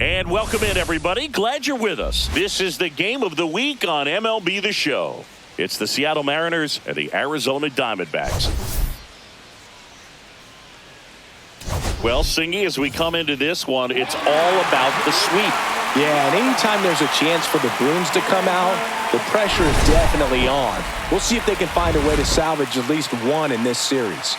And welcome in, everybody. Glad you're with us. This is the game of the week on MLB The Show. It's the Seattle Mariners and the Arizona Diamondbacks. Well, Singy, as we come into this one, it's all about the sweep. Yeah, and anytime there's a chance for the Bruins to come out, the pressure is definitely on. We'll see if they can find a way to salvage at least one in this series.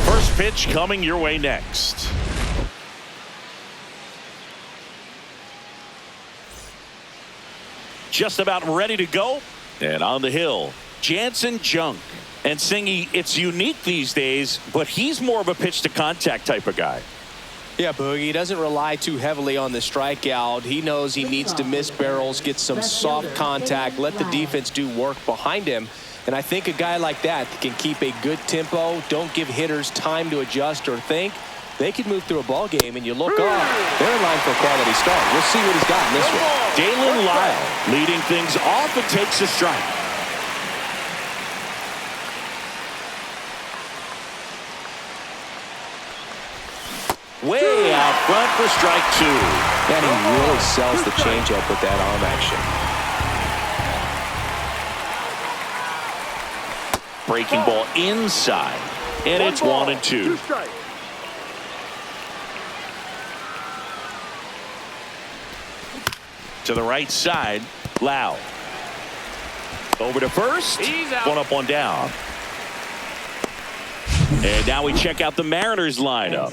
First pitch coming your way next. Just about ready to go. And on the hill, ARZ-J.Junk. And Singy, it's unique these days, but he's more of a pitch-to-contact type of guy. Yeah, Boogie, he doesn't rely too heavily on the strikeout. He knows he needs to miss barrels, get some soft contact, let the defense do work behind him. And I think a guy like that can keep a good tempo, don't give hitters time to adjust or think. They can move through a ball game, and you look up, they're in line for a quality start. We'll see what he's got in this one. Dalen Lyle leading things off and takes a strike. Way out front for strike two. And he really sells the changeup with that arm action. Breaking ball inside, and it's 1-2. To the right side, Lau. Over to first. One up, one down. And now we check out the Mariners lineup.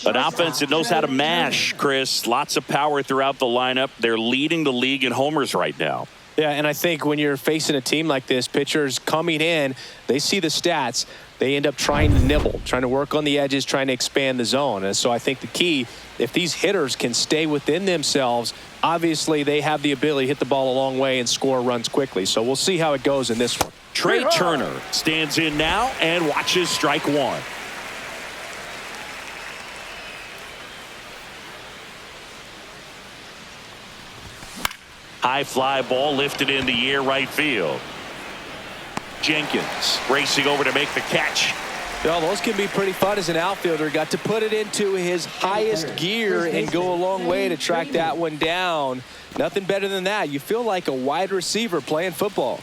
An offense that knows how to mash, Chris. Lots of power throughout the lineup. They're leading the league in homers right now. Yeah, and I think when you're facing a team like this, pitchers coming in, they see the stats. They end up trying to nibble, trying to work on the edges, trying to expand the zone. And so I think the key, if these hitters can stay within themselves, obviously they have the ability to hit the ball a long way and score runs quickly. So we'll see how it goes in this one. Trey Turner stands in now and watches strike one. High fly ball lifted in the air right field. Jenkins racing over to make the catch. Well, those can be pretty fun as an outfielder. Got to put it into his highest gear and go a long way to track that one down. Nothing better than that. You feel like a wide receiver playing football.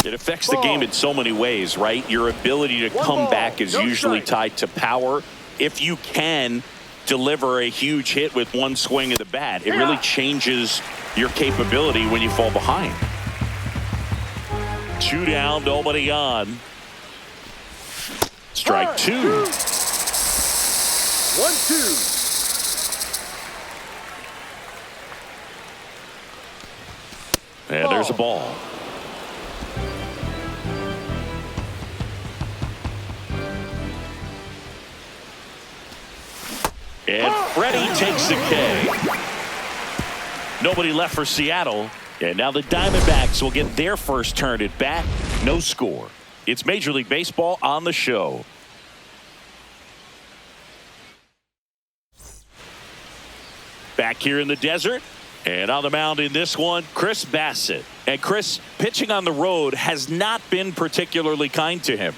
It affects the game in so many ways, right? Your ability to come back is usually tied to power. If you can deliver a huge hit with one swing of the bat, it really changes your capability when you fall behind. 2 down, nobody on. Strike two. 1-2. And there's a ball. And Freddie takes the K. Nobody left for Seattle. And now the Diamondbacks will get their first turn at bat. No score. It's Major League Baseball on the show. Back here in the desert. And on the mound in this one, Bassitt. And Chris, pitching on the road has not been particularly kind to him.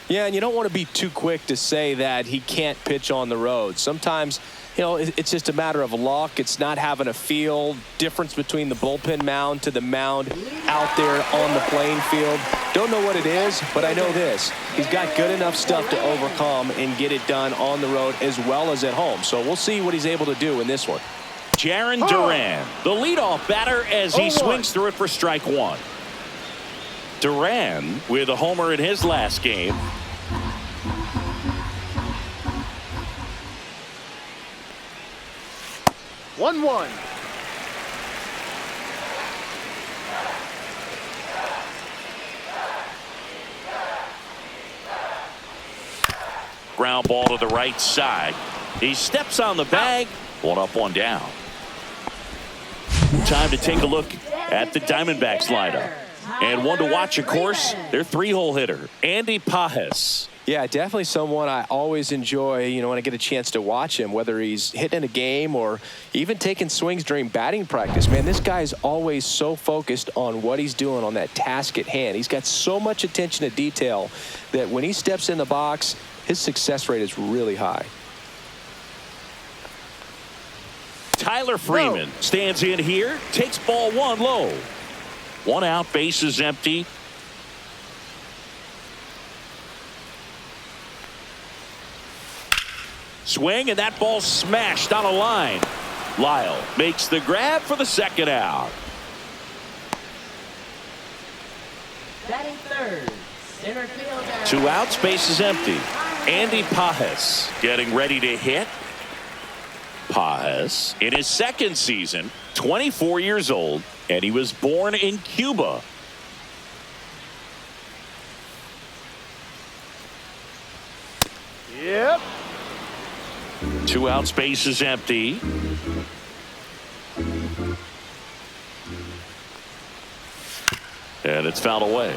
Yeah, and you don't want to be too quick to say that he can't pitch on the road. Sometimes, you know, it's just a matter of luck. It's not having a feel. Difference between the bullpen mound to the mound out there on the playing field. Don't know what it is, but I know this. He's got good enough stuff to overcome and get it done on the road as well as at home. So we'll see what he's able to do in this one. Jarren Duran, the leadoff batter, as he swings through it for strike one. Duran with a homer in his last game. One. Ground ball to the right side. He steps on the bag. 1 up, 1 down. Time to take a look at the Diamondbacks lineup. And one to watch, of course, their 3-hole hitter, Andy Pages. Yeah, definitely someone I always enjoy, when I get a chance to watch him, whether he's hitting a game or even taking swings during batting practice. Man, this guy's always so focused on what he's doing on that task at hand. He's got so much attention to detail that when he steps in the box, his success rate is really high. Tyler Freeman stands in here, takes ball one low. One out, base is empty. Swing, and that ball smashed on a line. Lyle makes the grab for the second out. Batting third, center fielder. 2 outs, base is empty. Andy Pages getting ready to hit. Pages in his second season, 24 years old, and he was born in Cuba. Yep. 2 outs, base is empty. And it's fouled away.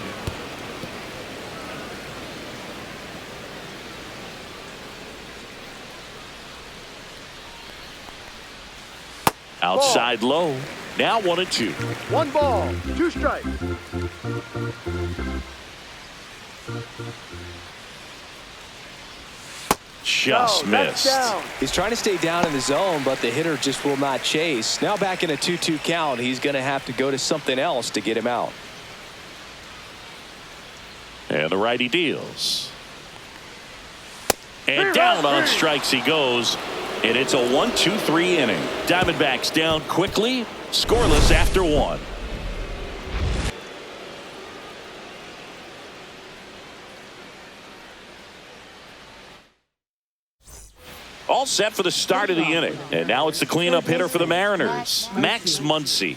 Outside low. Now 1-2. 1 ball, 2 strikes. Just missed. Down. He's trying to stay down in the zone, but the hitter just will not chase. Now back in a 2-2 count, he's going to have to go to something else to get him out. And the righty deals. And down on strikes he goes. And it's a 1-2-3 inning. Diamondbacks down quickly, scoreless after 1. All set for the start of the inning. And now it's the cleanup hitter for the Mariners, Max Muncy.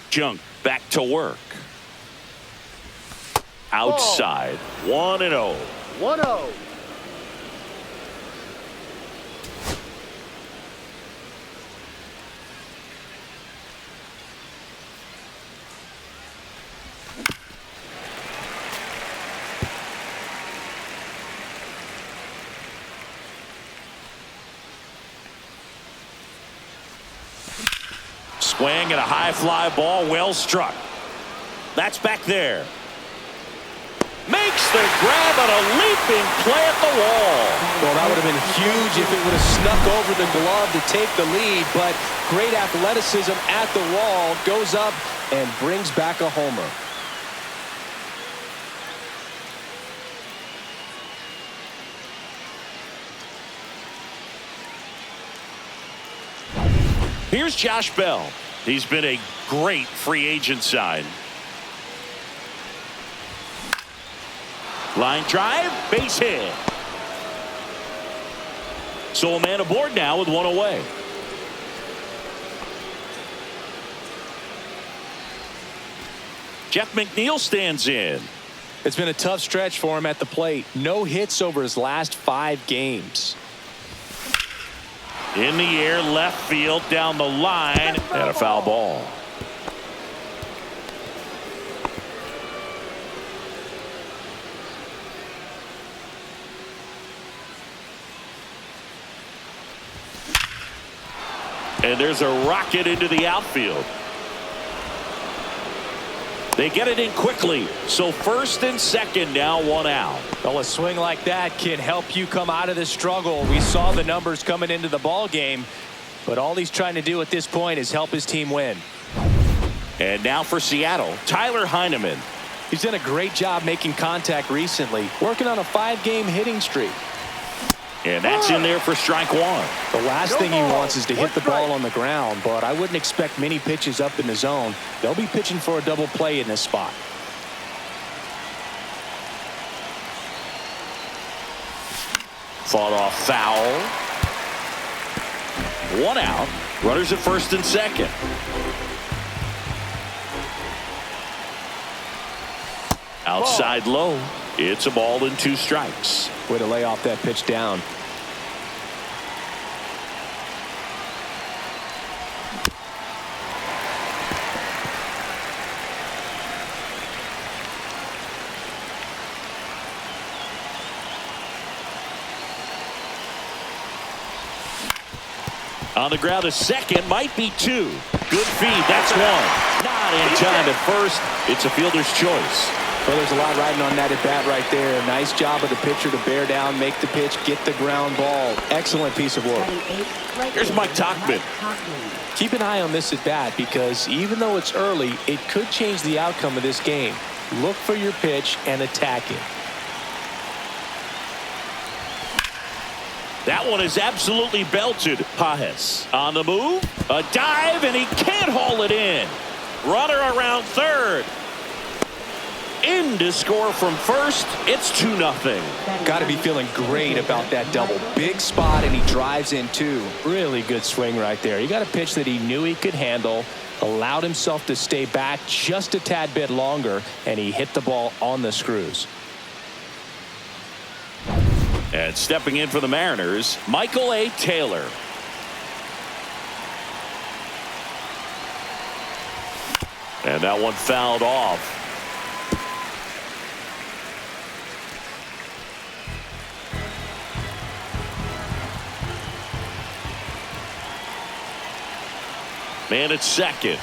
Junk back to work. Outside, 1-0. 1-0. Swing and a high fly ball, well struck. That's back there. Makes the grab on a leaping play at the wall. Well, that would have been huge if it would have snuck over the glove to take the lead, but great athleticism at the wall, goes up and brings back a homer. Here's Josh Bell. He's been a great free agent sign. Line drive, base hit. So a man aboard now with 1 away. Jeff McNeil stands in. It's been a tough stretch for him at the plate. No hits over his last 5 games. In the air, left field, down the line, and a foul ball. And there's a rocket into the outfield. They get it in quickly. So first and second, now 1 out. Well, a swing like that can help you come out of the struggle. We saw the numbers coming into the ball game, but all he's trying to do at this point is help his team win. And now for Seattle, Tyler Heineman. He's done a great job making contact recently, working on a 5-game hitting streak. And that's in there for strike 1. The last thing he wants is to hit the ball on the ground, but I wouldn't expect many pitches up in the zone. They'll be pitching for a double play in this spot. Fought off foul. 1 out. Runners at first and second. Outside low. It's a ball and 2 strikes. Way to lay off that pitch down. On the ground, a second, might be two. Good feed, that's one. Not in time at first. It's a fielder's choice. Well, there's a lot riding on that at bat right there. Nice job of the pitcher to bear down, make the pitch, get the ground ball. Excellent piece of work. Here's Mike Tauchman. Keep an eye on this at bat because even though it's early, it could change the outcome of this game. Look for your pitch and attack it. That one is absolutely belted. Pajes on the move. A dive, and he can't haul it in. Runner around third. In to score from first. It's 2-0. Got to be feeling great about that double. Big spot, and he drives in two. Really good swing right there. He got a pitch that he knew he could handle, allowed himself to stay back just a tad bit longer, and he hit the ball on the screws. And stepping in for the Mariners, Michael A. Taylor. And that one fouled off. Man at second.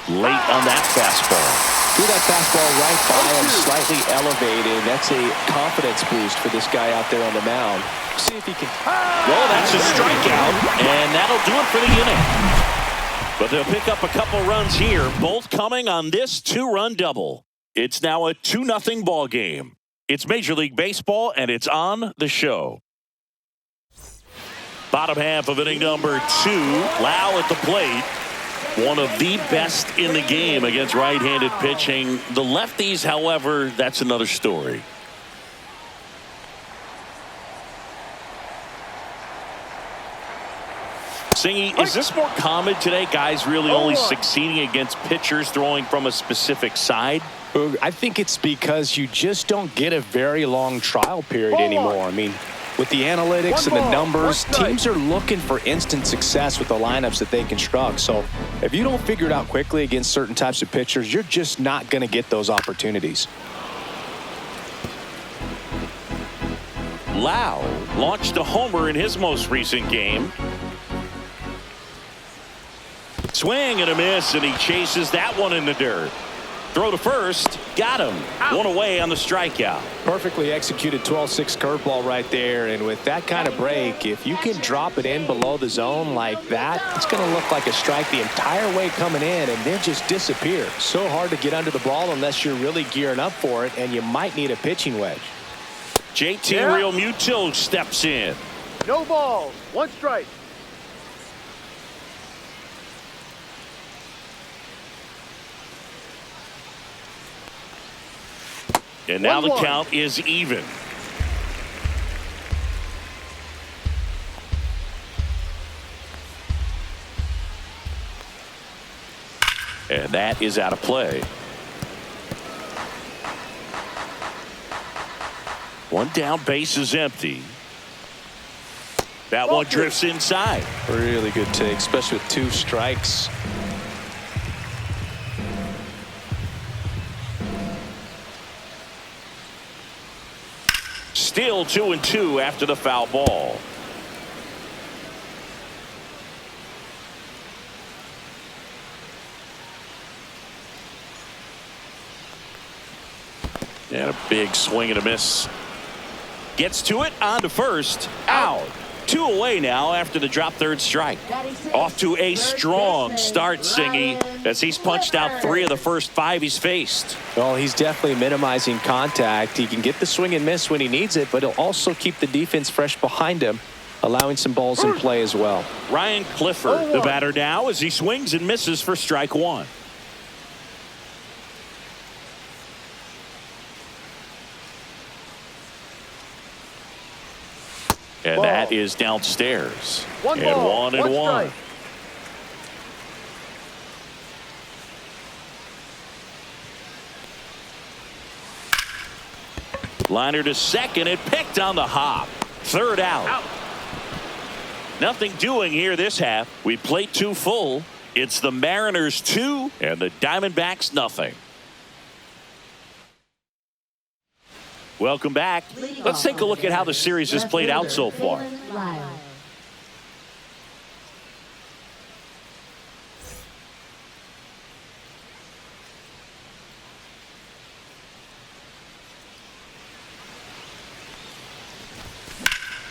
Late on that fastball. Threw that fastball right by him, slightly elevated. That's a confidence boost for this guy out there on the mound. See if he can. Well, that's a strikeout, and that'll do it for the inning. But they'll pick up a couple runs here, both coming on this two-run double. It's now a 2-0 ball game. It's Major League Baseball, and it's on the show. Bottom half of inning number 2. Lau at the plate. One of the best in the game against right-handed pitching. The lefties, however, that's another story. Singy, is this more common today? Guys really only succeeding against pitchers throwing from a specific side? I think it's because you just don't get a very long trial period anymore. I mean, with the analytics and the numbers, teams are looking for instant success with the lineups that they construct. So if you don't figure it out quickly against certain types of pitchers, you're just not going to get those opportunities. Lau launched a homer in his most recent game. Swing and a miss, and he chases that one in the dirt. Throw to first, got him. One away on the strikeout. Perfectly executed 12-6 curveball right there, and with that kind of break, if you can drop it in below the zone like that, it's going to look like a strike the entire way coming in and then just disappear. So hard to get under the ball unless you're really gearing up for it, and you might need a pitching wedge. JT Real Mutil steps in. No balls. 1 strike. And now the count is even. And that is out of play. One down, base is empty. That one drifts inside. Really good take, especially with 2 strikes. Still 2-2 after the foul ball. And a big swing and a miss. Gets to it, on to first, out. 2 away now after the drop third strike. Off to a strong start, Singy, as he's punched out 3 of the first 5 he's faced. Well, he's definitely minimizing contact. He can get the swing and miss when he needs it, but he'll also keep the defense fresh behind him, allowing some balls in play as well. Ryan Clifford, the batter now, as he swings and misses for strike 1. And that is downstairs. One and ball, 1-1. Liner to second, and picked on the hop. Third out. Nothing doing here this half. We played 2 full. It's the Mariners 2 and the Diamondbacks nothing. Welcome back. Let's take a look at how the series has played out so far.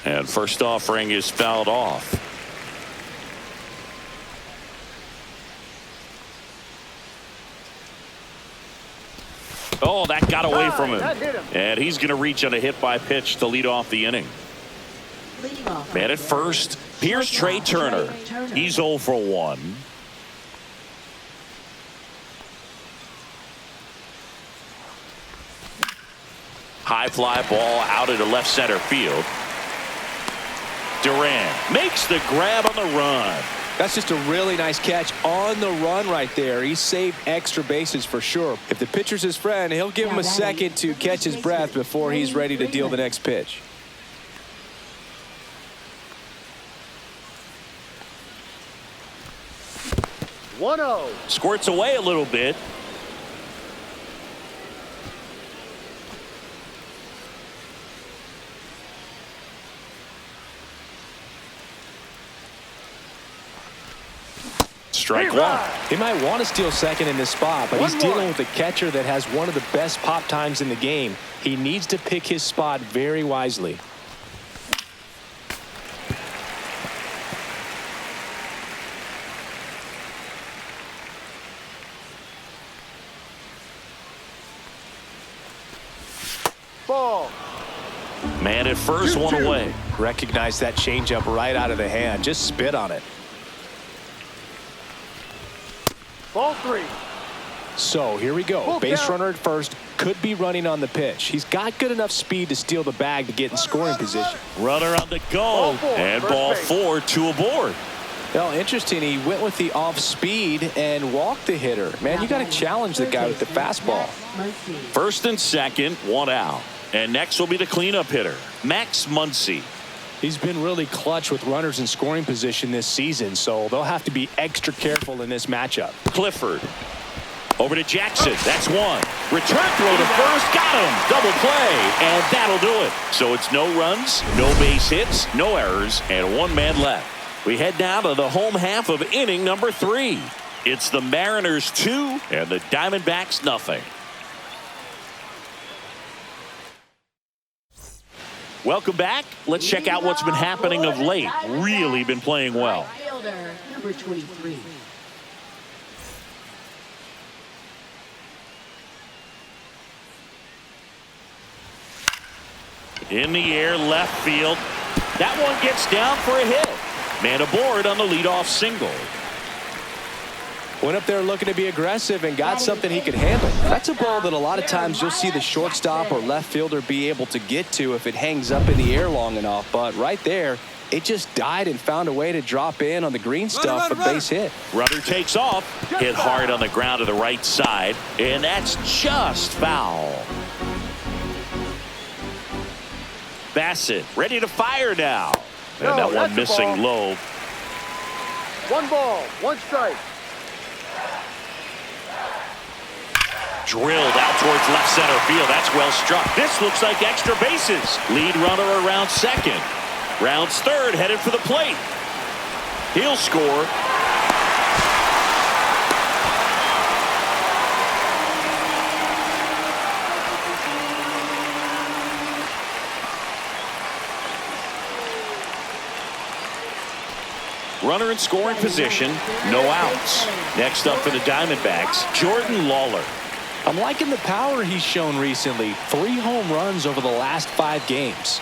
And first offering is fouled off. Oh, that got away from him. And he's going to reach on a hit by pitch to lead off the inning. Man at first, here's Trey Turner. He's 0 for 1. High fly ball out into left center field. Duran makes the grab on the run. That's just a really nice catch on the run right there. He saved extra bases for sure. If the pitcher's his friend, he'll give him a second to catch his breath before he's ready to deal the next pitch. One-oh. Squirts away a little bit. Strike one. He might want to steal second in this spot, but he's dealing with a catcher that has one of the best pop times in the game. He needs to pick his spot very wisely. Ball. Man at first, 1 away. Recognize that changeup right out of the hand. Just spit on it. Ball 3. So here we go. Full Base count. runner at first, could be running on the pitch. He's got good enough speed to steal the bag to get in scoring position. Runner on the go. And ball 4, 2 aboard. Well, interesting. He went with the off speed and walked the hitter. Man, you got to challenge the guy with the fastball. First and second, 1 out. And next will be the cleanup hitter, Max Muncy. He's been really clutch with runners in scoring position this season, so they'll have to be extra careful in this matchup. Clifford. Over to Jackson. That's 1. Return throw to first. Got him. Double play. And that'll do it. So it's no runs, no base hits, no errors, and 1 man left. We head now to the home half of inning number 3. It's the Mariners 2 and the Diamondbacks nothing. Welcome back. Let's check out what's been happening of late. Really been playing well. Fielder, number 23. In the air, left field. That one gets down for a hit. Man aboard on the leadoff single. Went up there looking to be aggressive and got something he could handle. That's a ball that a lot of times you'll see the shortstop or left fielder be able to get to if it hangs up in the air long enough. But right there, it just died and found a way to drop in on the green stuff for base hit. Runner takes off. Hit hard on the ground to the right side. And that's just foul. Bassitt ready to fire now. And that one missing low. 1 ball, 1 strike. Drilled out towards left center field. That's well struck. This looks like extra bases. Lead runner around second. Rounds third, headed for the plate. He'll score. Runner in scoring position, no outs. Next up for the Diamondbacks, Jordan Lawler. I'm liking the power he's shown recently. 3 home runs over the last 5 games.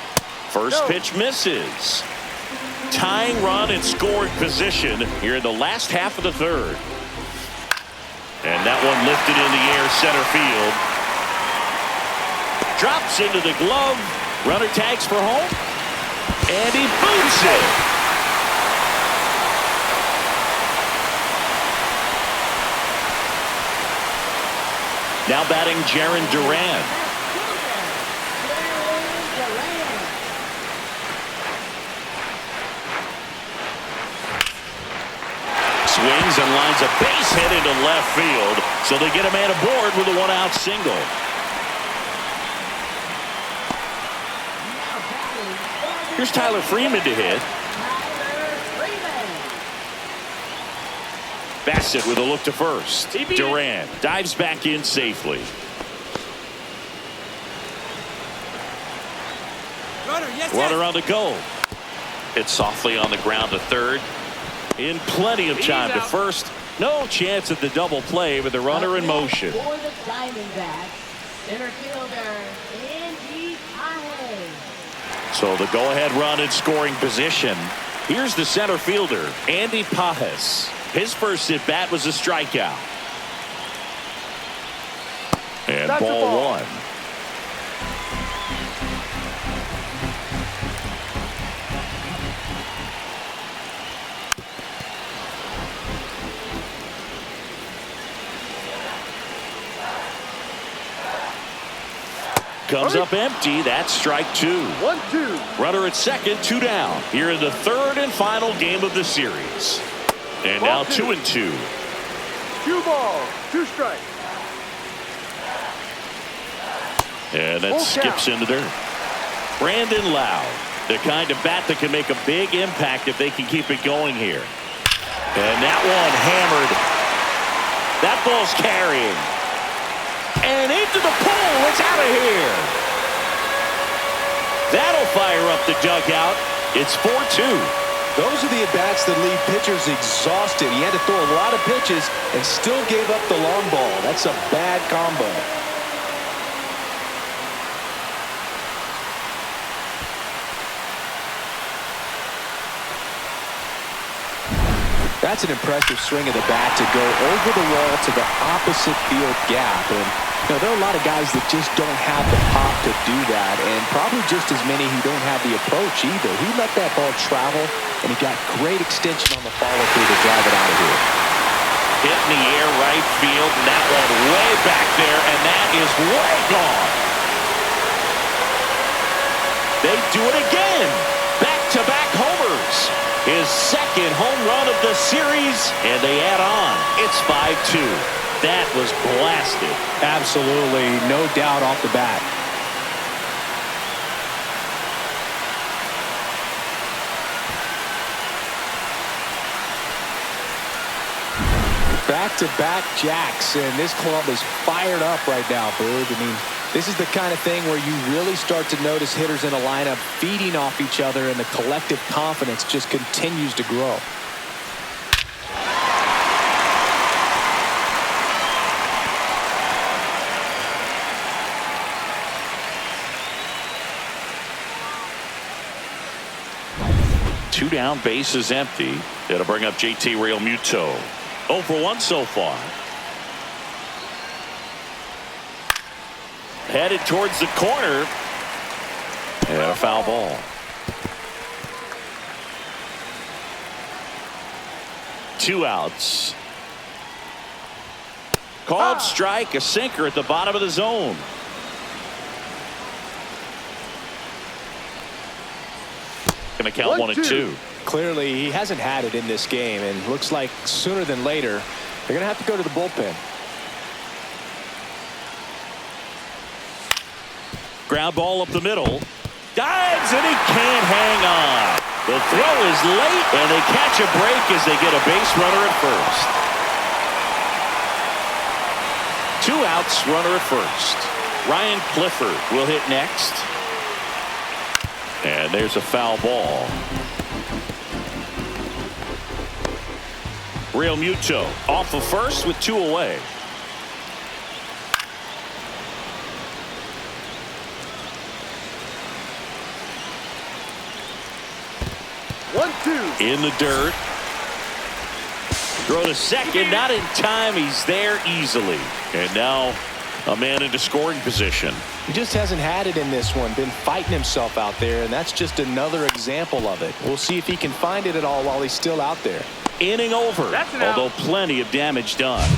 First pitch misses. Tying run in scoring position here in the last half of the third. And that one lifted in the air center field. Drops into the glove. Runner tags for home. And he boots it. Now batting Jaron Duran. Swings and lines a base hit into left field. So they get a man aboard with a 1-out single. Here's Tyler Freeman to hit. Bassitt with a look to first. Duran dives back in safely. Runner on the go. Hit softly on the ground to third. In plenty of time to first. No chance at the double play with the runner in motion. For the Diamondbacks, center fielder, Andy Pahe. So the go-ahead run in scoring position. Here's the center fielder, Andy Pahe. His first at-bat was a strikeout. And That's a ball ball. one. Comes up empty. That's strike two. 1-2. Runner at second, 2 down. Here in the third and final game of the series. And now 2-2. 2 balls, 2 strikes. And that Full skips count. in the dirt. Brandon Lowe, the kind of bat that can make a big impact if they can keep it going here. And that one hammered. That ball's carrying. And into the pole. It's out of here. That'll fire up the dugout. It's 4-2. Those are the at-bats that leave pitchers exhausted. He had to throw a lot of pitches and still gave up the long ball. That's a bad combo. That's an impressive swing of the bat to go over the wall to the opposite field gap. And there are a lot of guys that just don't have the pop to do that, and probably just as many who don't have the approach either. He let that ball travel, and he got great extension on the follow-through to drive it out of here. Hit in the air right field, and that one way back there, and that is way gone. They do it again. Back-to-back homers. His second home run of the series, and they add on. It's 5-2. That was blasted. Absolutely, no doubt off the bat. Back-to-back jacks, and this club is fired up right now, Boog. I mean, this is the kind of thing where you really start to notice hitters in a lineup feeding off each other, and the collective confidence just continues to grow. Two down, bases empty. It'll bring up JT Realmuto. 0 for 1 so far. Headed towards the corner. And a foul ball. Two outs. Called strike, a sinker at the bottom of the zone. Gonna count 1-2. Clearly, he hasn't had it in this game, and looks like sooner than later, they're going to have to go to the bullpen. Ground ball up the middle. Dives, and he can't hang on. The throw is late, and they catch a break as they get a base runner at first. 2 outs, runner at first. Ryan Clifford will hit next. And there's a foul ball. Realmuto off of first with 2 away. In the dirt. Throw to second, not in time. He's there easily. And now a man into scoring position. He just hasn't had it in this one. Been fighting himself out there, and that's just another example of it. We'll see if he can find it at all while he's still out there. Inning over, although plenty of damage done.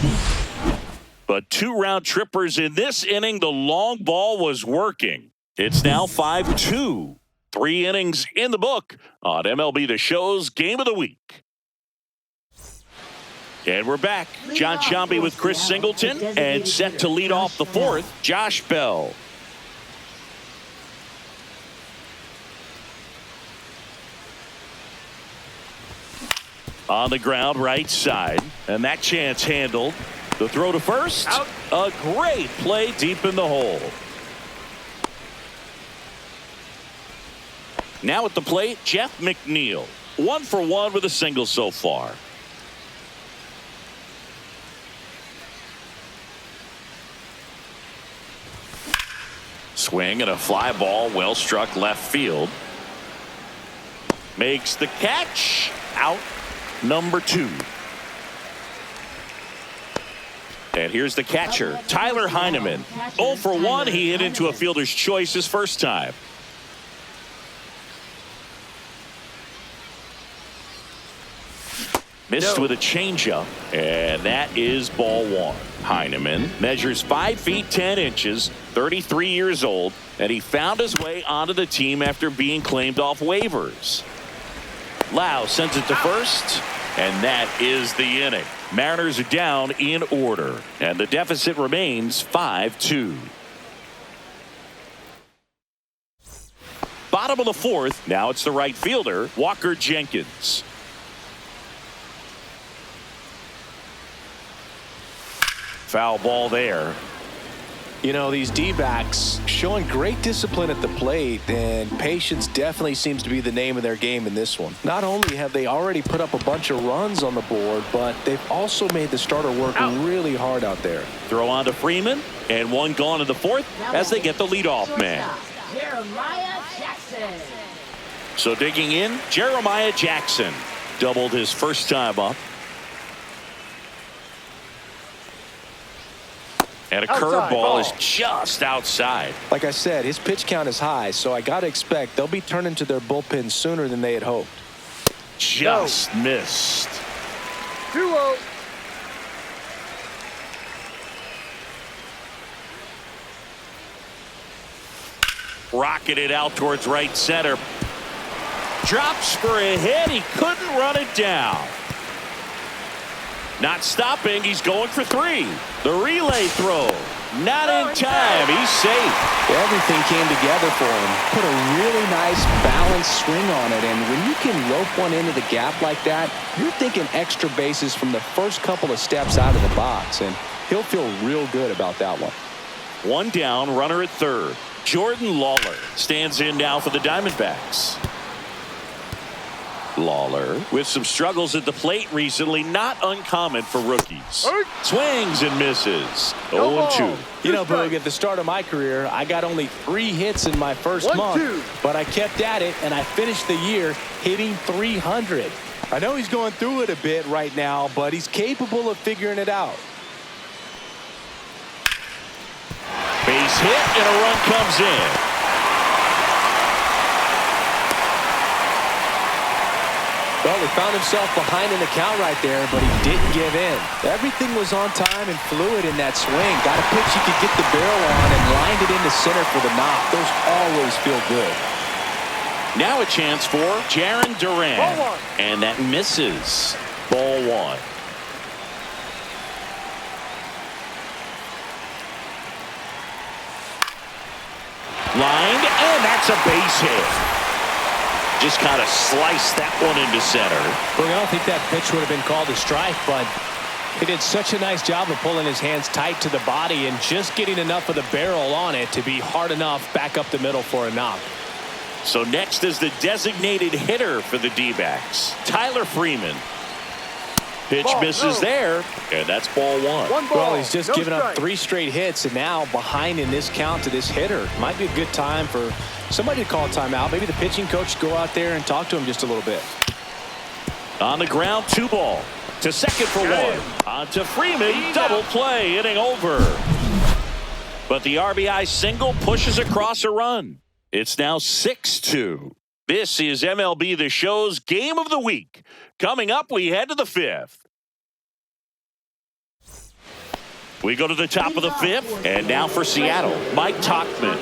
But 2 round trippers in this inning. The long ball was working. It's now 5-2. 3 innings in the book on MLB The Show's Game of the Week. And we're back. John Sciambi with Chris Singleton, and set to lead off the 4th, Josh Bell. On the ground, right side, and that chance handled. The throw to first. Out. A great play deep in the hole. Now at the plate, Jeff McNeil. 1 for 1 with a single so far. Swing and a fly ball, well struck left field. Makes the catch. Out number 2. And here's the catcher, Tyler Heineman. 0 for 1. He hit into a fielder's choice his first time. Missed with a changeup, and that is ball 1. Heineman measures 5 feet 10 inches, 33 years old, and he found his way onto the team after being claimed off waivers. Lau sends it to first, and that is the inning. Mariners are down in order, and the deficit remains 5-2. Bottom of the 4th, now it's the right fielder, Walker Jenkins. Foul ball there. You know, these D-backs showing great discipline at the plate, and patience definitely seems to be the name of their game in this one. Not only have they already put up a bunch of runs on the board, but they've also made the starter work really hard out there. Throw on to Freeman, and 1 gone in the 4th as they get the leadoff man. Jeremiah Jackson. So digging in, Jeremiah Jackson doubled his first time up. And a curveball is just outside. Like I said, his pitch count is high, so I got to expect they'll be turning to their bullpen sooner than they had hoped. Just missed. 2-0. Rocketed out towards right center. Drops for a hit. He couldn't run it down. Not stopping. He's going for 3. The relay throw. Not in time. He's safe. Everything came together for him. Put a really nice balanced swing on it. And when you can rope one into the gap like that, you're thinking extra bases from the first couple of steps out of the box. And he'll feel real good about that one. 1 down, runner at 3rd. Jordan Lawler stands in now for the Diamondbacks. Lawler with some struggles at the plate recently, not uncommon for rookies. Swings and misses. 0-2. You know, Boog, at the start of my career, I got only 3 hits in my first month, but I kept at it, and I finished the year hitting 300. I know he's going through it a bit right now, but he's capable of figuring it out. Base hit, and a run comes in. Well, he found himself behind in the count right there, but he didn't give in. Everything was on time and fluid in that swing. Got a pitch he could get the barrel on and lined it into center for the knock. Those always feel good. Now a chance for Jarren Duran. And that misses. Ball 1. Lined, and that's a base hit. Just kind of sliced that one into center. Well, I don't think that pitch would have been called a strike, but he did such a nice job of pulling his hands tight to the body and just getting enough of the barrel on it to be hard enough back up the middle for a knock. So next is the designated hitter for the D-backs, Tyler Freeman. Pitch misses there, and that's ball 1. Well, he's just given up 3 straight hits, and now behind in this count to this hitter. Might be a good time for somebody to call a timeout. Maybe the pitching coach go out there and talk to him just a little bit. On the ground, 2 ball. To second for 1. On to Freeman, double play, inning over. But the RBI single pushes across a run. It's now 6-2. This is MLB The Show's Game of the Week. Coming up, we head to the 5th. We go to the top of the 5th, and now for Seattle, Mike Tauchman.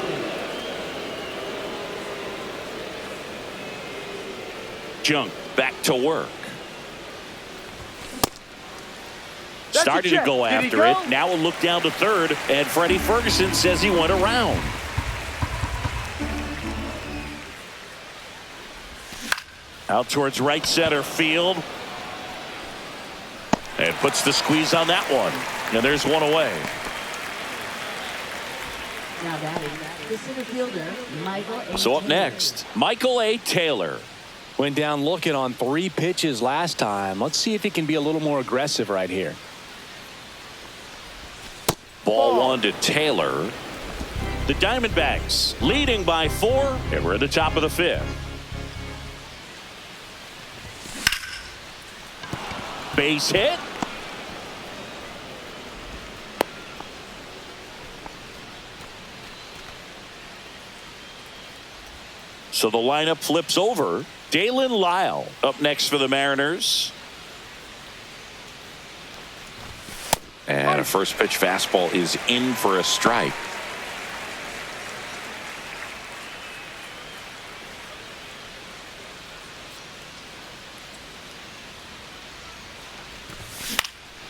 Junk back to work. Starting to go after it. Now we'll look down to 3rd, and Freddie Ferguson says he went around. Out towards right center field. And puts the squeeze on that one. And there's one away. Now batting, the center fielder, Michael A. So up Taylor. next, Michael A. Taylor. Went down looking on 3 pitches last time. Let's see if he can be a little more aggressive right here. Ball 1 to Taylor. The Diamondbacks leading by 4, and we're at the top of the 5th. Base hit. So the lineup flips over. Dalen Lyle up next for the Mariners. And a first pitch fastball is in for a strike.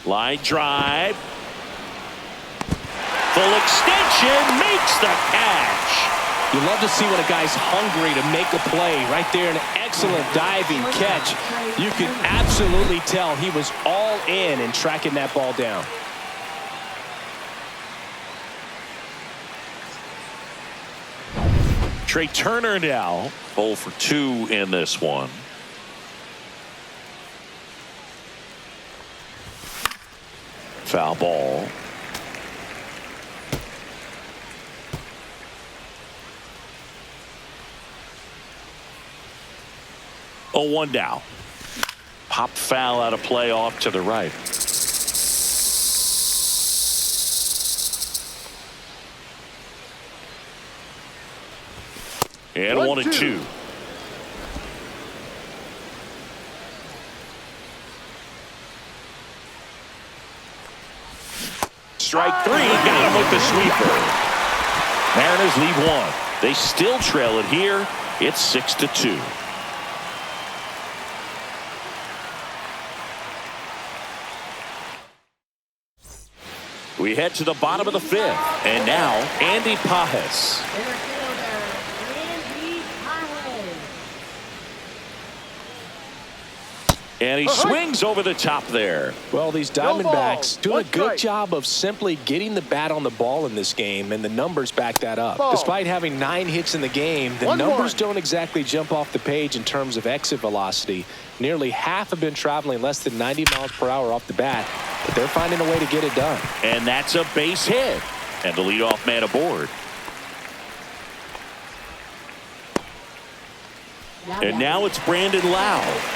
Line drive. Full extension makes the catch. You love to see when a guy's hungry to make a play. Right there, an excellent diving catch. You can absolutely tell he was all in tracking that ball down. Trey Turner now 0 for 2 in this one. Foul ball. Oh, 1 down. Pop foul out of play off to the right. And 1 and 2. Strike 3, got him with the sweeper. Mariners lead 1. They still trail it here. It's 6-2. We head to the bottom of the 5th, and now Andy Pajes. Center fielder, Andy Pajes. And he swings over the top there. Well, these Diamondbacks doing a good job of simply getting the bat on the ball in this game, and the numbers back that up. Despite having 9 hits in the game, the numbers don't exactly jump off the page in terms of exit velocity. Nearly half have been traveling less than 90 miles per hour off the bat, but they're finding a way to get it done. And that's a base hit. And the leadoff man aboard. And now it's Brandon Lau.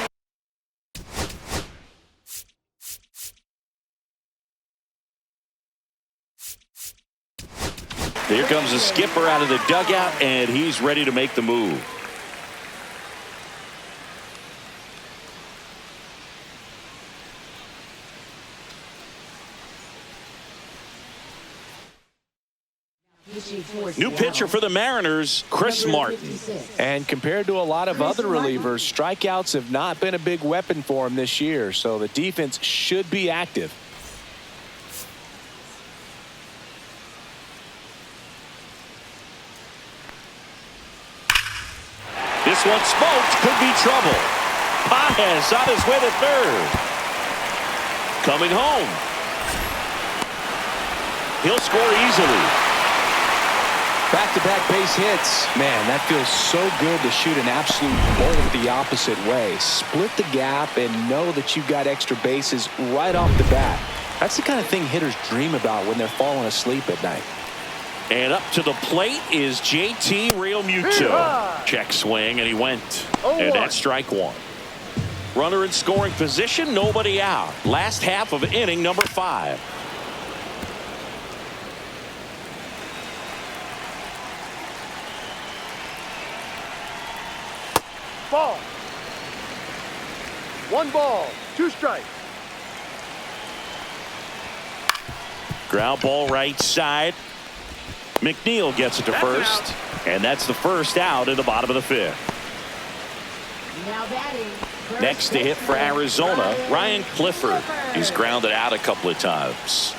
Here comes the skipper out of the dugout, and he's ready to make the move. New pitcher for the Mariners, Chris Martin. And compared to a lot of other relievers, strikeouts have not been a big weapon for him this year, so the defense should be active. This one smoked, could be trouble. Pajes on his way to third. Coming home. He'll score easily. Back-to-back base hits. Man, that feels so good to shoot an absolute bolt the opposite way. Split the gap and know that you've got extra bases right off the bat. That's the kind of thing hitters dream about when they're falling asleep at night. And up to the plate is JT Realmuto. Check swing, and he went. And that's strike 1. Runner in scoring position, nobody out. Last half of inning number 5. Ball. 1 ball, 2 strikes. Ground ball right side. McNeil gets it to first. And that's the first out in the bottom of the 5th. Now batting. Next to hit for Arizona, Ryan Clifford. He's grounded out a couple of times.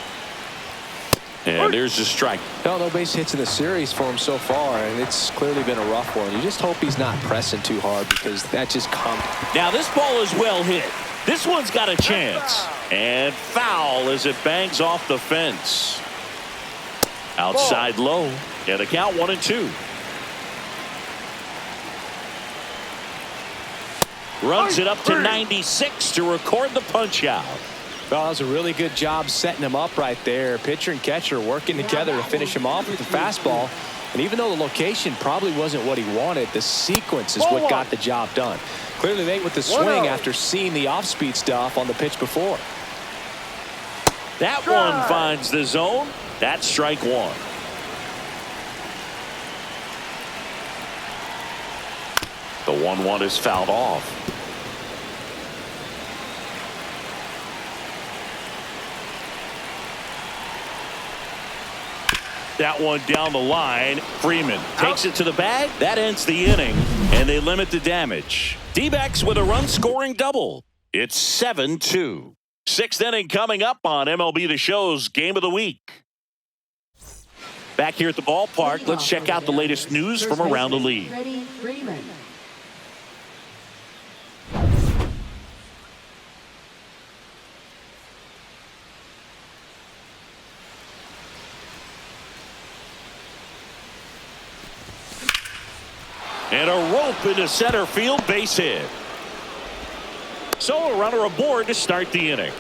And there's the strike. No base hits in the series for him so far, and it's clearly been a rough one. You just hope he's not pressing too hard, because that just comes. Now this ball is well hit. This one's got a chance. And foul as it bangs off the fence. Outside low. And the count 1-2. Runs it up to 96 to record the punch out. Well, that was a really good job setting him up right there. Pitcher and catcher working together to finish him off with the fastball. And even though the location probably wasn't what he wanted, the sequence is what got the job done. Clearly late with the swing after seeing the off-speed stuff on the pitch before. That one finds the zone. That's strike one. The 1-1 is fouled off. That one down the line. Freeman takes it to the bag. That ends the inning, and they limit the damage. D-backs with a run-scoring double. It's 7-2. Sixth inning coming up on MLB The Show's Game of the Week. Back here at the ballpark, let's check out the latest news from around the league. Freeman. And a rope into center field, base hit. So a runner aboard to start the inning.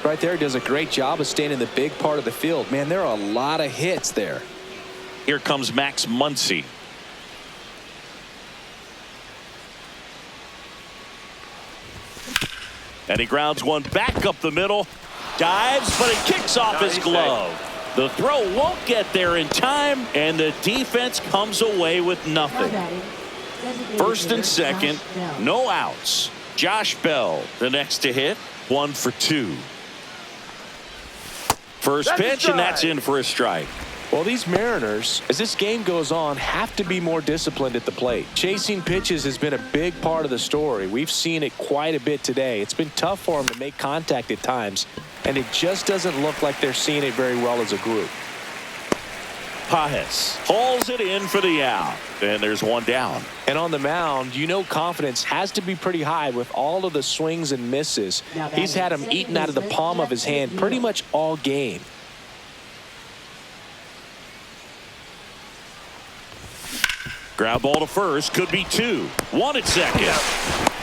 Right there, does a great job of staying in the big part of the field. Man, there are a lot of hits there. Here comes Max Muncy. And he grounds one back up the middle. Dives, but it kicks off his glove. The throw won't get there in time, and the defense comes away with nothing. First and second, no outs. Josh Bell, the next to hit, 1 for 2. First pitch, and that's in for a strike. Well, these Mariners, as this game goes on, have to be more disciplined at the plate. Chasing pitches has been a big part of the story. We've seen it quite a bit today. It's been tough for them to make contact at times, and it just doesn't look like they're seeing it very well as a group. Pajes hauls it in for the out, and there's one down. And on the mound, you know confidence has to be pretty high with all of the swings and misses. He's had them eaten out of the palm of his hand pretty much all game. Ground ball to first, could be 2. 1 at second.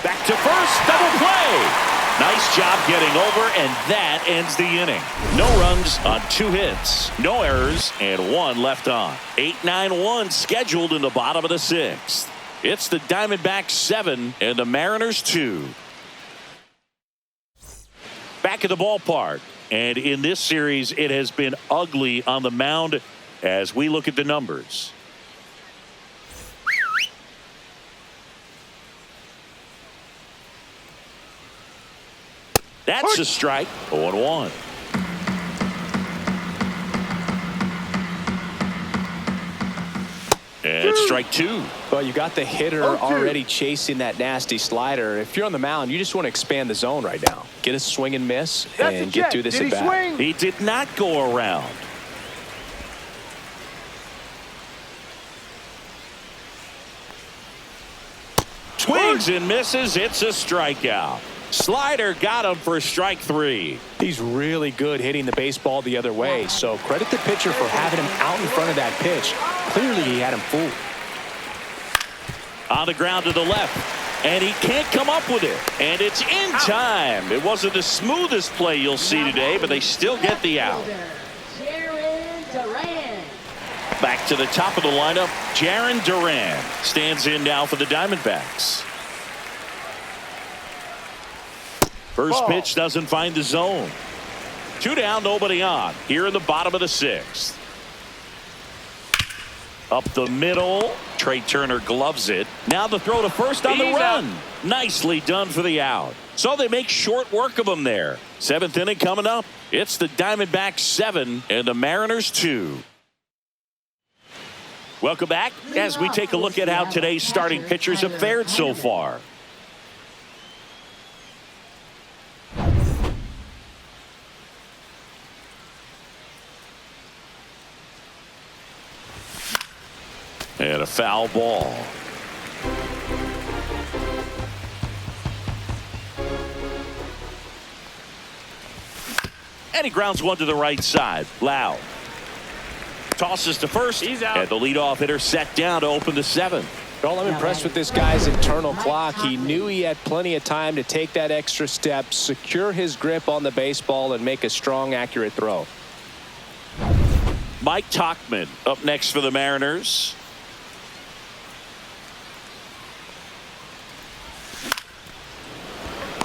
Back to first, double play. Nice job getting over, and that ends the inning. No runs on 2 hits, no errors, and 1 left on. 8-9-1 scheduled in the bottom of the 6th. It's the Diamondbacks 7 and the Mariners 2. Back at the ballpark, and in this series, it has been ugly on the mound as we look at the numbers. That's a strike. 0-1. And it's strike 2. Well, you got the hitter already chasing that nasty slider. If you're on the mound, you just want to expand the zone right now. Get a swing and miss and get through this at bat. He did not go around. Swings and misses. It's a strikeout. Slider got him for strike 3. He's really good hitting the baseball the other way, so credit the pitcher for having him out in front of that pitch. Clearly he had him fooled. On the ground to the left, and he can't come up with it, and it's in time. It wasn't the smoothest play you'll see today, but they still get the out. Back to the top of the lineup, Jarren Duran stands in now for the Diamondbacks. First pitch doesn't find the zone. 2 down, nobody on. Here in the bottom of the 6th. Up the middle. Trey Turner gloves it. Now the throw to first on the run. Nicely done for the out. So they make short work of him there. 7th inning coming up. It's the Diamondbacks 7 and the Mariners 2. Welcome back as we take a look at how today's starting pitchers have fared so far. And a foul ball. And he grounds one to the right side. Loud. Tosses to first. He's out. And the leadoff hitter set down to open the 7th. Well, I'm impressed with this guy's internal clock. He knew he had plenty of time to take that extra step, secure his grip on the baseball, and make a strong, accurate throw. Mike Tauchman up next for the Mariners.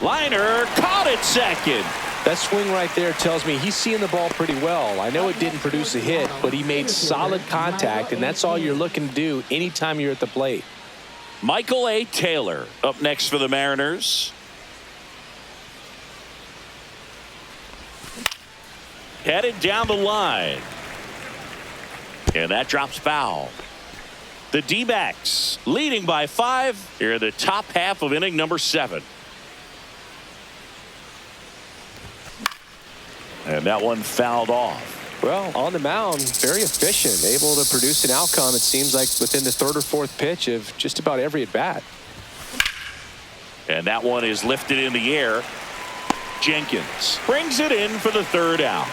Liner caught it second. That swing right there tells me he's seeing the ball pretty well. I know it didn't produce a hit, but he made solid contact, and that's all you're looking to do anytime you're at the plate. Michael A. Taylor up next for the Mariners. Headed down the line. And that drops foul. The D-backs leading by 5 here in the top half of inning number 7. And that one fouled off. Well, on the mound, very efficient, able to produce an outcome, it seems like, within the 3rd or 4th pitch of just about every at-bat. And that one is lifted in the air. Jenkins brings it in for the 3rd out.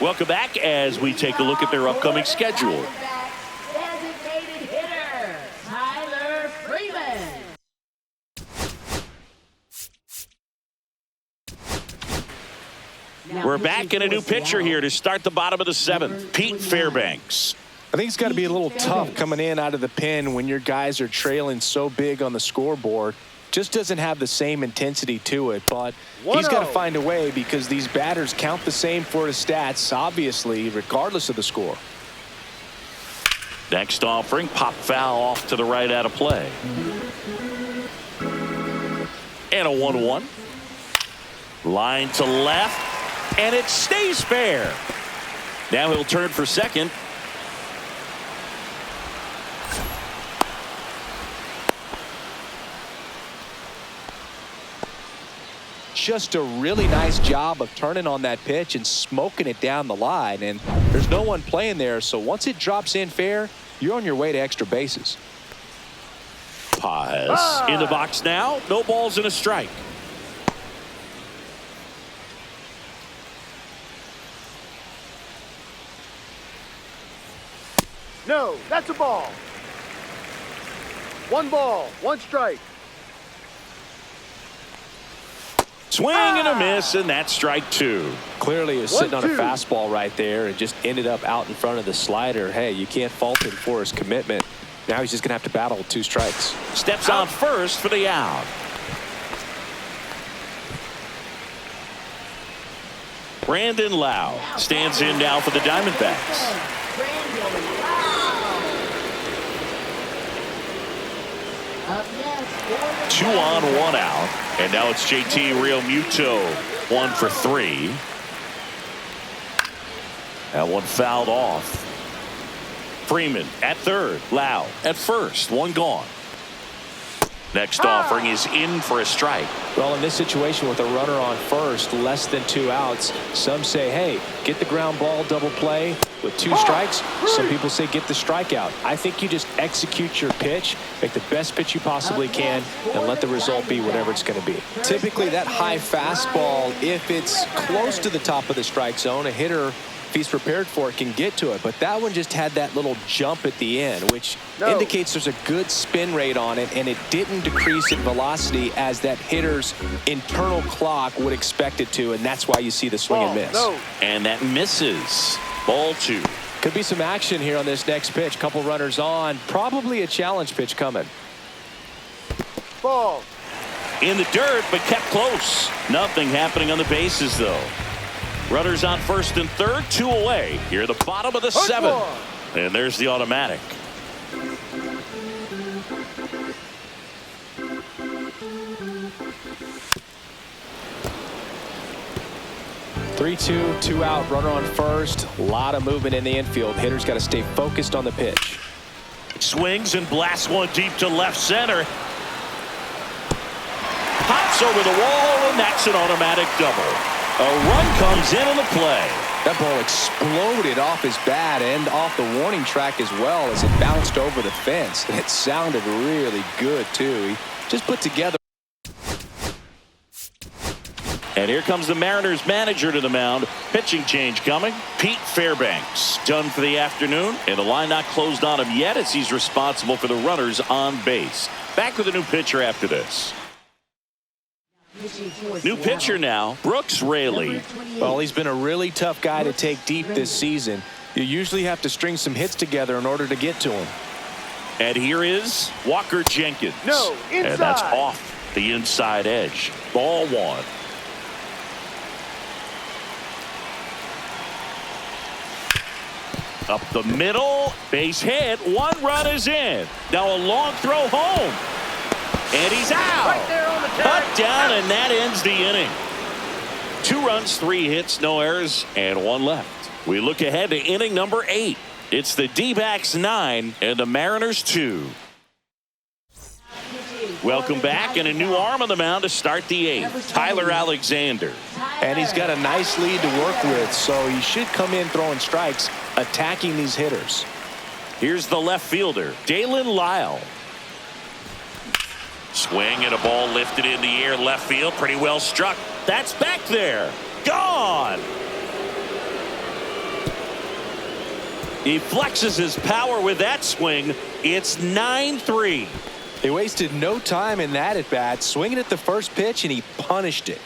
Welcome back as we take a look at their upcoming schedule. Designated hitter, Tyler Freeman. We're back in a new pitcher here to start the bottom of the 7th. Pete Fairbanks. I think it's got to be a little tough coming in out of the pen when your guys are trailing so big on the scoreboard. Just doesn't have the same intensity to it, but he's got to find a way because these batters count the same for his stats, obviously, regardless of the score. Next offering, pop foul off to the right out of play. And a 1-1. Line to left, and it stays fair. Now he'll turn for second. Just a really nice job of turning on that pitch and smoking it down the line, and there's no one playing there, so once it drops in fair, you're on your way to extra bases. Paz in the box now. No balls and a strike. No, that's a ball. 1 ball, 1 strike. Swing and a miss, and that's strike 2. Clearly he was sitting on a 1-2. fastball right there and just ended up out in front of the slider. Hey, you can't fault him for his commitment. Now he's just going to have to battle with 2 strikes. Steps on first for the out. Brandon Lau stands in now for the Diamondbacks. Brandon Lau. Up next, for the 2 on, 1 out. And now it's JT Real Muto, 1 for 3. That one fouled off. Freeman at third. Lau at first. 1 gone. Next offering is in for a strike. Well, in this situation with a runner on first, less than 2 outs, some say, hey, get the ground ball, double play with 2 strikes. Some people say get the strikeout. I think you just execute your pitch, make the best pitch you possibly can, and let the result be whatever it's going to be. Typically, that high fastball, if it's close to the top of the strike zone, a hitter, if he's prepared for it, can get to it. But that one just had that little jump at the end, which indicates there's a good spin rate on it, and it didn't decrease in velocity as that hitter's internal clock would expect it to, and that's why you see the swing and miss. And that misses. Ball 2. Could be some action here on this next pitch. Couple runners on. Probably a challenge pitch coming. Ball. In the dirt, but kept close. Nothing happening on the bases, though. Runners on first and third, 2 away. Here at the bottom of the 7th. And there's the automatic. Three-two, 2 out, runner on first. A lot of movement in the infield. Hitter's got to stay focused on the pitch. Swings and blasts one deep to left center. Pops over the wall, and that's an automatic double. A run comes in on the play. That ball exploded off his bat and off the warning track as well as it bounced over the fence. It sounded really good, too. He just put together. And here comes the Mariners manager to the mound. Pitching change coming. Pete Fairbanks done for the afternoon, and the line not closed on him yet as he's responsible for the runners on base. Back with a new pitcher after this. New pitcher now, Brooks Raley. Well, he's been a really tough guy to take deep this season. You usually have to string some hits together in order to get to him. And here is Walker Jenkins. No, inside. And that's off the inside edge. Ball one. Up the middle, base hit, 1 run is in. Now a long throw home. And he's out. Right there on the tag. Cut down, and that ends the inning. 2 runs, 3 hits, no errors, and 1 left. We look ahead to inning number 8. It's the D-backs 9 and the Mariners 2. Welcome back, and a new arm on the mound to start the 8th. Tyler Alexander. And he's got a nice lead to work with, so he should come in throwing strikes, attacking these hitters. Here's the left fielder, Dalen Lyle. Swing and a ball lifted in the air, left field, pretty well struck. That's back there. Gone. He flexes his power with that swing. It's 9-3. He wasted no time in that at bat, swinging at the first pitch, and he punished it.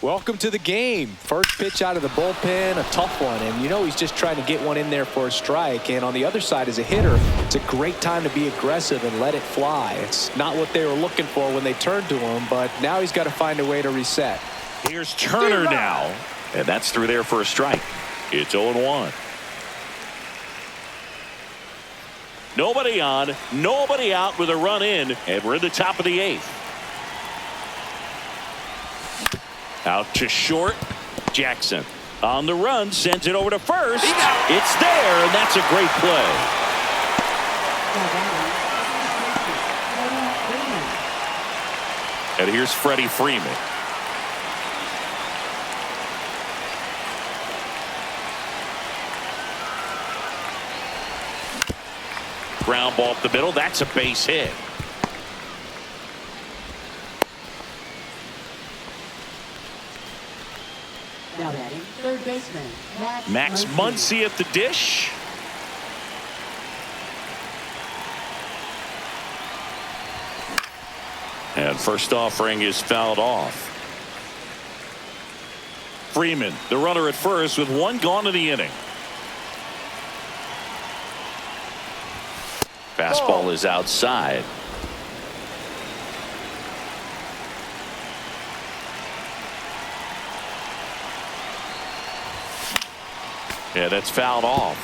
Welcome to the game. First pitch out of the bullpen, a tough one, and you know he's just trying to get one in there for a strike. And on the other side, as a hitter, it's a great time to be aggressive and let it fly. It's not what they were looking for when they turned to him, but now he's got to find a way to reset. Here's Turner now, and that's through there for a strike. It's 0-1. Nobody on, nobody out with a run in, and we're in the top of the 8th. Out to short, Jackson on the run, sends it over to first. It's there, and that's a great play. And here's Freddie Freeman. Ground ball up the middle, that's a base hit. Now batting, third baseman, Max Muncy at the dish. And first offering is fouled off. Freeman, the runner at first with 1 gone in the inning. Fastball is outside. Yeah, that's fouled off.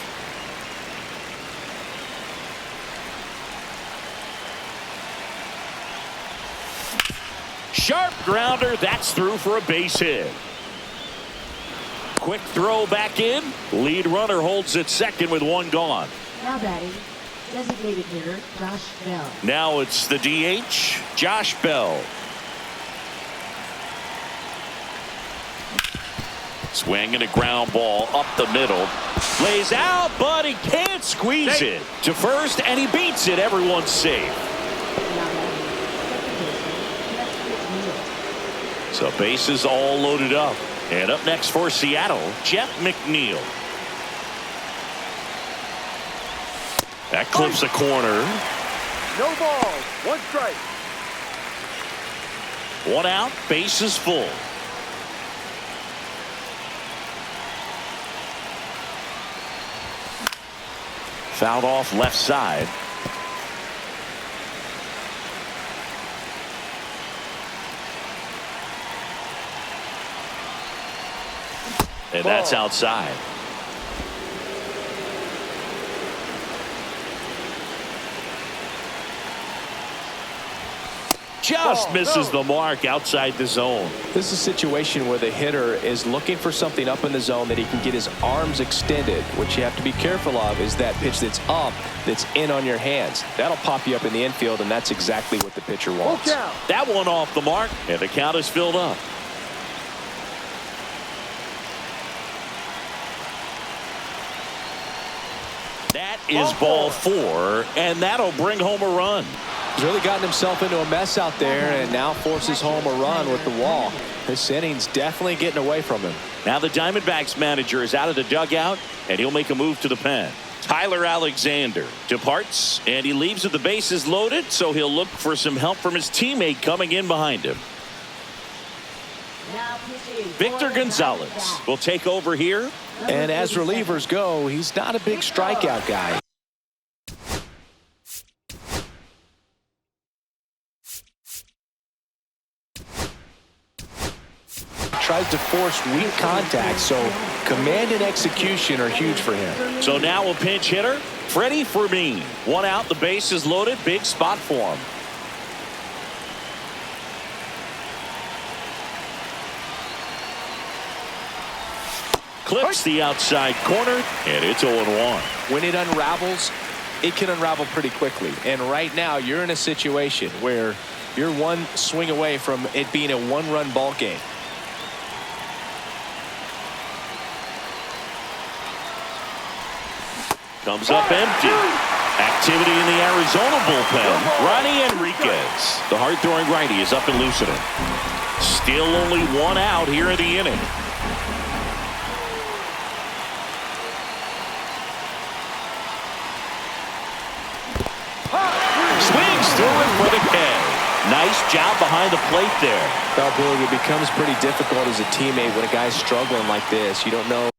Sharp grounder, that's through for a base hit. Quick throw back in. Lead runner holds at second with 1 gone. Now batting, designated hitter Josh Bell. Now it's the DH, Josh Bell. Swing and a ground ball up the middle. Lays out, but he can't squeeze it to first, and he beats it. Everyone's safe. So bases all loaded up. And up next for Seattle, Jeff McNeil. That clips a corner. No balls. 1 strike. 1 out, bases full. Fouled off left side. And that's outside. just misses the mark outside the zone. This is a situation where the hitter is looking for something up in the zone that he can get his arms extended. What you have to be careful of is that pitch that's up, that's in on your hands. That'll pop you up in the infield, and that's exactly what the pitcher wants. That one off the mark, and the count is filled up. That is ball 4, and that'll bring home a run. He's really gotten himself into a mess out there and now forces home a run with the wall. This inning's definitely getting away from him. Now the Diamondbacks manager is out of the dugout, and he'll make a move to the pen. Tyler Alexander departs, and he leaves with the bases loaded, so he'll look for some help from his teammate coming in behind him. Victor Gonzalez will take over here. And as relievers go, he's not a big strikeout guy. Tries to force weak contact, so command and execution are huge for him. So now a pinch hitter, Freddie Fermin. One out, the base is loaded, big spot for him. Clips the outside corner, and it's 0-1. When it unravels, it can unravel pretty quickly. And right now, you're in a situation where you're one swing away from it being a one-run ball game. Comes up empty. Activity in the Arizona bullpen. Ronnie Enriquez. The hard-throwing righty is up and loosening. Still only one out here in the inning. Swings through it for the K. Nice job behind the plate there. Well, Billy, it becomes pretty difficult as a teammate when a guy's struggling like this. You don't know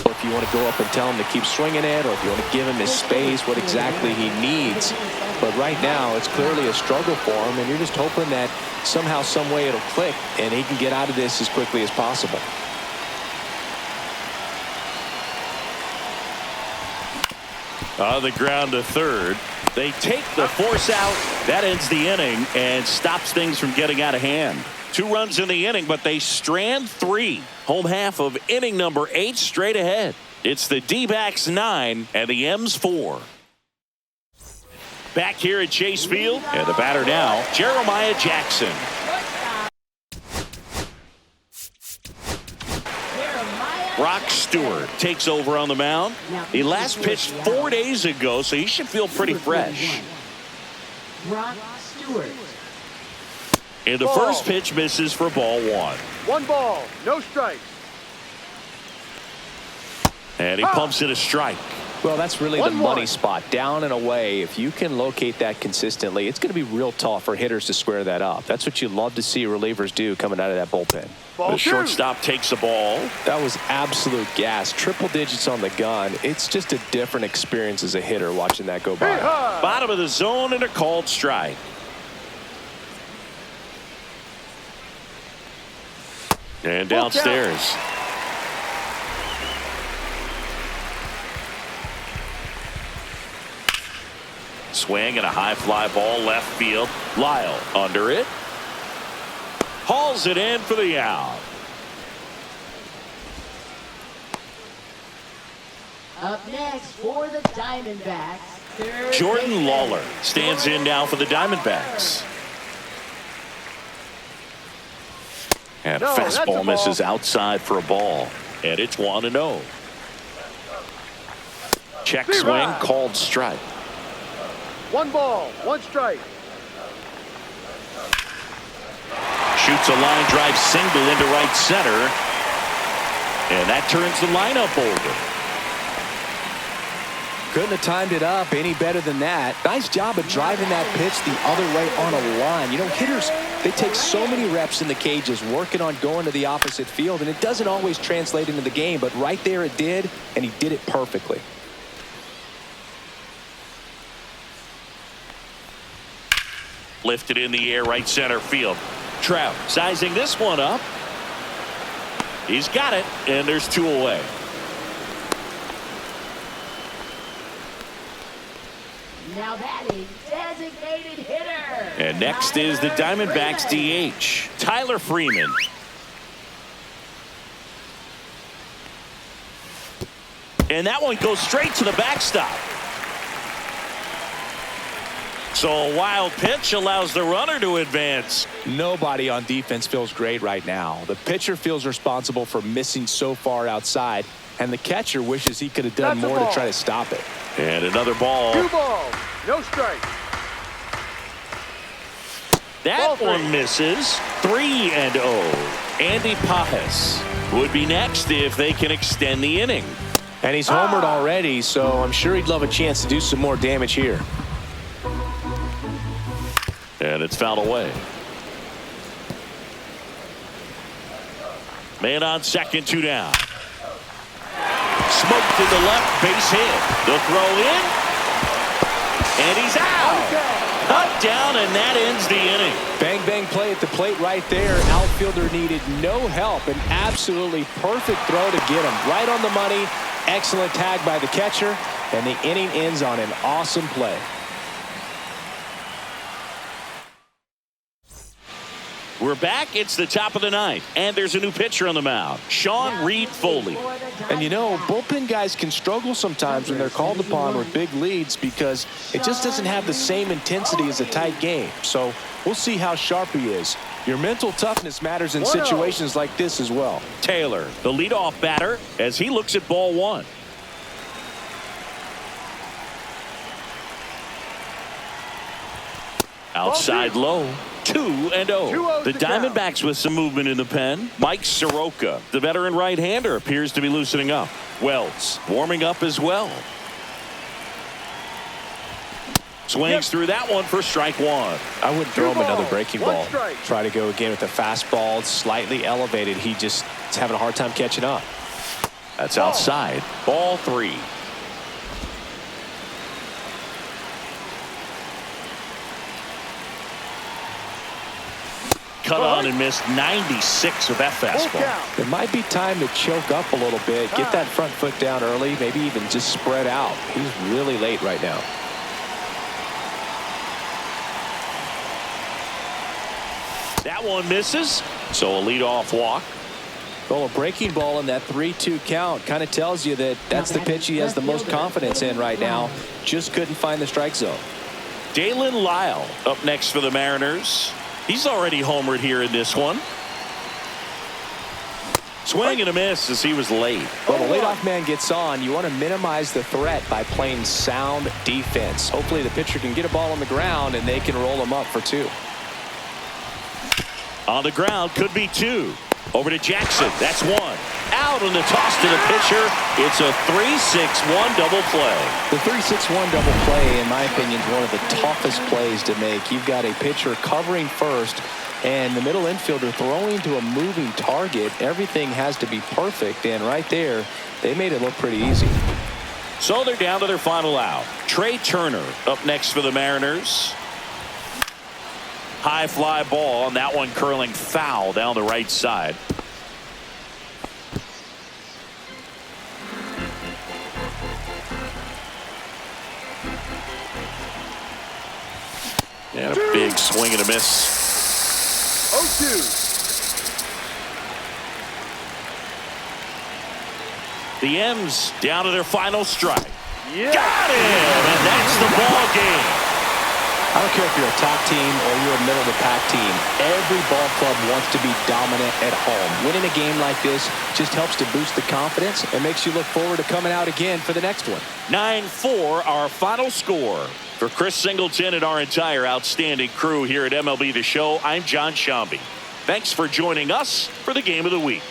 if you want to go up and tell him to keep swinging it, or if you want to give him his space, what exactly he needs. But right now, it's clearly a struggle for him, and you're just hoping that somehow, some way it'll click, and he can get out of this as quickly as possible. On the ground to third. They take the force out. That ends the inning and stops things from getting out of hand. 2 runs in the inning, but they strand 3. Home half of inning number 8 straight ahead. It's the D-backs 9 and the M's 4. Back here at Chase Field, and the batter now, Jeremiah Jackson. Brock Stewart takes over on the mound. He last pitched 4 days ago, so he should feel pretty fresh. Brock Stewart. And the first pitch misses for ball 1. 1 ball, no strikes. And he pumps it a strike. Well, that's really the money spot, down and away. If you can locate that consistently, it's going to be real tough for hitters to square that up. That's what you love to see relievers do coming out of that bullpen. The shortstop takes the ball. That was absolute gas. Triple digits on the gun. It's just a different experience as a hitter watching that go by. Bottom of the zone and a called strike. And downstairs. Swing and a high fly ball left field. Lyle under it. Hauls it in for the out. Up next for the Diamondbacks, Jordan Lawler stands in now for the Diamondbacks. And a fastball misses outside for a ball. And it's 1-0. Check swing, called strike. 1 ball, 1 strike. Shoots a line drive single into right center. And that turns the lineup over. Couldn't have timed it up any better than that. Nice job of driving that pitch the other way on a line. You know, hitters, they take so many reps in the cages working on going to the opposite field, and it doesn't always translate into the game, but right there it did, and he did it perfectly. Lifted in the air, right center field. Trout sizing this one up. He's got it, and there's 2 away. Now batting, designated hitter. And next is the Diamondbacks DH, Tyler Freeman. And that one goes straight to the backstop. So a wild pitch allows the runner to advance. Nobody on defense feels great right now. The pitcher feels responsible for missing so far outside, and the catcher wishes he could have done more to try to stop it. And another ball. 2 balls, no strikes. That one misses. 3-0. Andy Pajes would be next if they can extend the inning. And he's homered already, so I'm sure he'd love a chance to do some more damage here. And it's fouled away. Man on second, 2 down. Smoked to the left, base hit. The throw in. And he's out. Cut down, and that ends the inning. Bang, bang play at the plate right there. Outfielder needed no help. An absolutely perfect throw to get him. Right on the money. Excellent tag by the catcher. And the inning ends on an awesome play. We're back. It's the top of the ninth, and there's a new pitcher on the mound, Sean Reed Foley. And you know, bullpen guys can struggle sometimes when they're called upon with big leads because it just doesn't have the same intensity as a tight game. So we'll see how sharp he is. Your mental toughness matters in situations like this as well. Taylor, the leadoff batter, as he looks at ball 1. Outside low. 2-0. The Diamondbacks with some movement in the pen. Mike Soroka, the veteran right-hander, appears to be loosening up. Wells warming up as well. Swings through that one for strike 1. I wouldn't throw him another breaking ball. Try to go again with a fastball. It's slightly elevated. He just is having a hard time catching up. That's outside. Ball 3. Cut on and missed 96 with that fastball. It might be time to choke up a little bit. Get that front foot down early. Maybe even just spread out. He's really late right now. That one misses. So a leadoff walk. Well, a breaking ball in that 3-2 count kind of tells you that that's the pitch he has the most confidence in right now. Just couldn't find the strike zone. Dalen Lyle up next for the Mariners. He's already homered here in this one. Swing and a miss as he was late. Well, the leadoff man gets on. You want to minimize the threat by playing sound defense. Hopefully the pitcher can get a ball on the ground and they can roll him up for 2. On the ground, could be 2. Over to Jackson. That's 1. Out on the toss to the pitcher. It's a 3-6-1 double play. The 3-6-1 double play, in my opinion, is one of the toughest plays to make. You've got a pitcher covering first and the middle infielder throwing to a moving target. Everything has to be perfect, and right there, they made it look pretty easy. So they're down to their final out. Trey Turner up next for the Mariners. High fly ball, and that one curling foul down the right side. And a big swing and a miss. 0-2. The M's down to their final strike. Yes. Got him, and that's the ball game. I don't care if you're a top team or you're a middle-of-the-pack team. Every ball club wants to be dominant at home. Winning a game like this just helps to boost the confidence and makes you look forward to coming out again for the next one. 9-4, our final score. For Chris Singleton and our entire outstanding crew here at MLB The Show, I'm John Shambi. Thanks for joining us for the Game of the Week.